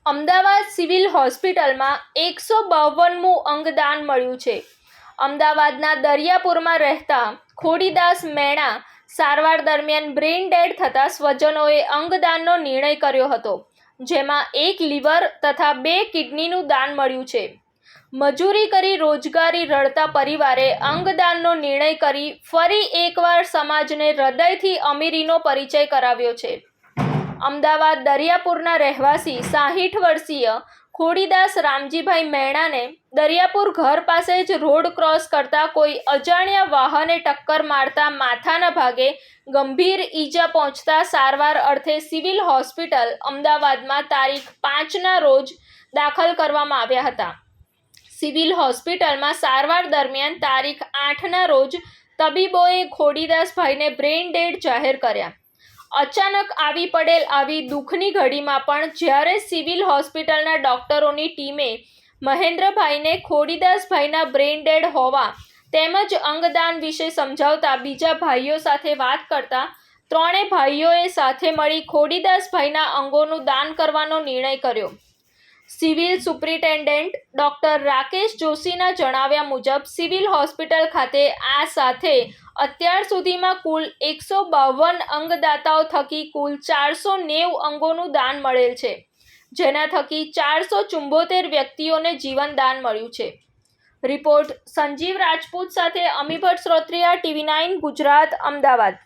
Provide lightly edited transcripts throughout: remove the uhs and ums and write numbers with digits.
Ahmedabad civil હોસ્પિટલમાં 152મું અંગદાન મળ્યું છે। અમદાવાદના દરિયાપુરમાં રહેતા ખોડીદાસ મેણા સારવાર દરમિયાન બ્રેઇન ડેડ થતા સ્વજનોએ અંગદાનનો નિર્ણય કર્યો હતો, જેમાં 1 લીવર તથા 2 કિડનીનું દાન મળ્યું છે। મજૂરી કરી રોજગારી રળતા પરિવારે અંગદાનનો નિર્ણય કરી ફરી એકવાર સમાજને હૃદયથી અમીરીનો પરિચય કરાવ્યો છે। અમદાવાદ દરિયાપુરના રહેવાસી 60 વર્ષીય ખોડીદાસ રામજીભાઈ મેણાને દરિયાપુર ઘર પાસે જ રોડ ક્રોસ કરતા કોઈ અજાણ્યા વાહને ટક્કર મારતા માથાના ભાગે ગંભીર ઈજા પહોંચતા સારવાર અર્થે સિવિલ હોસ્પિટલ અમદાવાદમાં તારીખ 5ના રોજ દાખલ કરવામાં આવ્યા હતા। સિવિલ હોસ્પિટલમાં સારવાર દરમિયાન તારીખ 8ના રોજ તબીબોએ ખોડીદાસભાઈને બ્રેઇન ડેડ જાહેર કર્યા। અચાનક આવી પડેલ આવી દુઃખની ઘડીમાં પણ જ્યારે સિવિલ હોસ્પિટલના ડોક્ટરોની ટીમે મહેન્દ્રભાઈને ખોડીદાસભાઈના બ્રેઇન ડેડ હોવા તેમજ અંગદાન વિશે સમજાવતા બીજા ભાઈઓ સાથે વાત કરતા ત્રણેય ભાઈઓએ સાથે મળી ખોડીદાસભાઈના અંગોનું દાન કરવાનો નિર્ણય કર્યો। સિવિલ સુપ્રિન્ટેન્ડન્ટ ડૉક્ટર રાકેશ જોશીના જણાવ્યા મુજબ સિવિલ હોસ્પિટલ ખાતે આ સાથે અત્યાર સુધીમાં કુલ 152 અંગદાતાઓ થકી કુલ 490 અંગોનું દાન મળેલ છે, જેના થકી 474 વ્યક્તિઓને જીવનદાન મળ્યું છે। રિપોર્ટ સંજીવ રાજપૂત સાથે અમીભટ્ટ શ્રોત્રિયા, TV9 ગુજરાત, અમદાવાદ।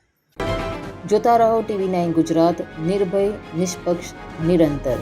જોતા રહો TV9 ગુજરાત, નિર્ભય, નિષ્પક્ષ, નિરંતર।